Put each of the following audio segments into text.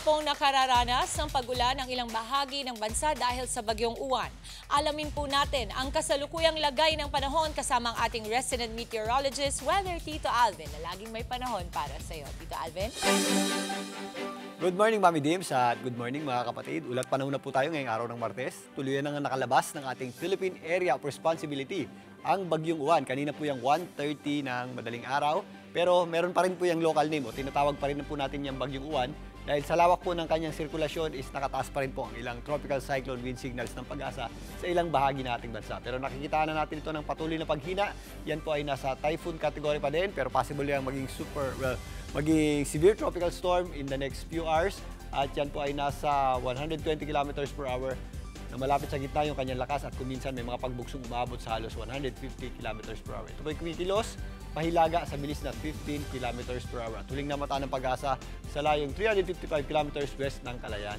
pong nakararanas ng pagulan ng ilang bahagi ng bansa dahil sa bagyong Uwan. Alamin po natin ang kasalukuyang lagay ng panahon kasama ang ating resident meteorologist, Weather Tito Alvin, na laging may panahon para sa iyo. Tito Alvin? Good morning, Mami Dims, at good morning mga kapatid. Ulat panahon na po tayo ngayong araw ng Martes. Tuluyan na nga nakalabas ng ating Philippine Area of Responsibility ang bagyong Uwan. Kanina po yung 1:30 ng madaling araw, pero meron pa rin po yung local name o tinatawag pa rin po natin yung bagyong Uwan dahil sa lawak po ng kanyang sirkulasyon is nakataas pa rin po ang ilang tropical cyclone wind signals ng Pag-asa sa ilang bahagi ng ating bansa. Pero nakikita na natin ito ng patuloy na paghina. Yan po ay nasa typhoon category pa din, pero possible yung maging maging severe tropical storm in the next few hours. At yan po ay nasa 120 kilometers per hour na malapit sa gitna yung kanyang lakas at kung minsan may mga pagbuksong umabot sa halos 150 kilometers per hour. Ito po ay kumikilos, mahilaga sa bilis na 15 kilometers per hour. Tuling na mata ng Pag-asa sa layong 355 kilometers west ng Cagayan.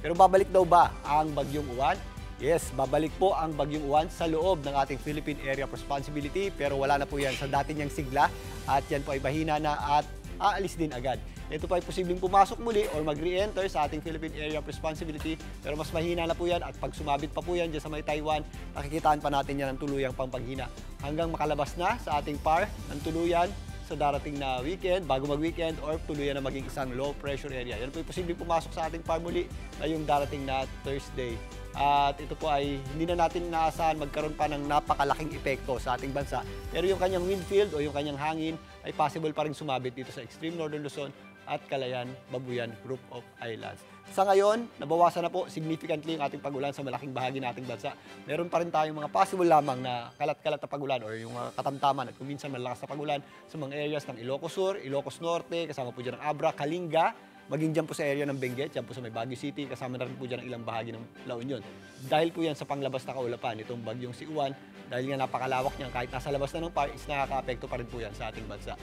Pero babalik daw ba ang bagyong Uwan? Yes, babalik po ang bagyong Uwan sa loob ng ating Philippine Area of Responsibility, pero wala na po yan sa dati niyang sigla at yan po ay bahina na at aalis din agad. Ito pa ay posibleng pumasok muli or mag-re-enter sa ating Philippine Area of Responsibility, pero mas mahina na po yan at pag sumabit pa po yan dyan sa may Taiwan, nakikitaan pa natin yan ng tuluyang pangpaghina hanggang makalabas na sa ating PAR ng tuluyan sa darating na weekend, bago mag-weekend, or tuluyan na maging isang low pressure area. Yan po ay posibleng pumasok sa ating PAR muli ngayong darating na Thursday. At ito po ay hindi na natin inaasahan magkaroon pa ng napakalaking epekto sa ating bansa. Pero yung kanyang wind field o yung kanyang hangin ay possible pa rin sumabit dito sa extreme northern Luzon at Calayan, Babuyan Group of Islands. Sa ngayon, nabawasan na po significantly ang ating pagulan sa malaking bahagi ng ating bansa. Meron pa rin tayong mga possible lamang na kalat-kalat na pagulan or yung katamtaman at kung minsan malakas na pagulan sa mga areas ng Ilocos Sur, Ilocos Norte, kasama po dyan ng Abra, Kalinga, maging dyan po sa area ng Benguet, dyan po sa may Baguio City, kasama na rin po dyan ang ilang bahagi ng La Union. Dahil po yan sa panglabas na kaulapan, itong bagyong si Uwan, dahil nga napakalawak niyan, kahit nasa labas na ng PAR, is nakaka-apekto pa rin po yan sa ating bansa.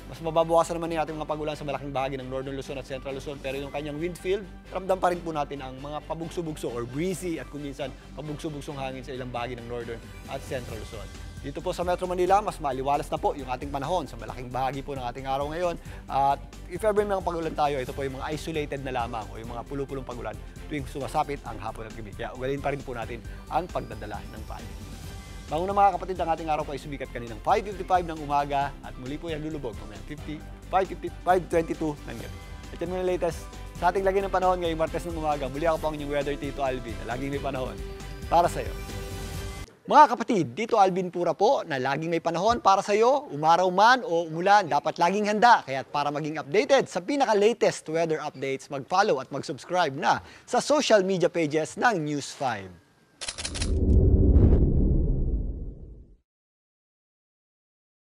Mas mababawasan naman yung ating mga pagulan sa malaking bahagi ng Northern Luzon at Central Luzon, pero yung kanyang wind field, ramdam pa rin po natin ang mga pabugso-bugso or breezy at kung minsan pabugso-bugsong hangin sa ilang bahagi ng Northern at Central Luzon. Dito po sa Metro Manila, mas maliwalas na po yung ating panahon sa malaking bahagi po ng ating araw ngayon. At if ever may mga pagulan tayo, ito po yung mga isolated na lamang o yung mga pulo-pulong pagulan tuwing sumasapit ang hapon at gabi. Kaya ugalin pa rin po natin ang pagdadala ng panig. Bango na mga kapatid, ang ating araw po ay sumikat kaninang 5:55 ng umaga at muli po yan lulubog mamaya 5:22 ng gabi. At yan muna latest sa ating lagay ng panahon ngayong Martes ng umaga. Muli ako po ang inyong Weather Tito Alvin na laging may panahon para sa iyo. Mga kapatid, dito Alvin Pura po na laging may panahon para sa iyo, umaraw man o umulan, dapat laging handa. Kaya para maging updated sa pinaka-latest weather updates, mag-follow at mag-subscribe na sa social media pages ng News 5.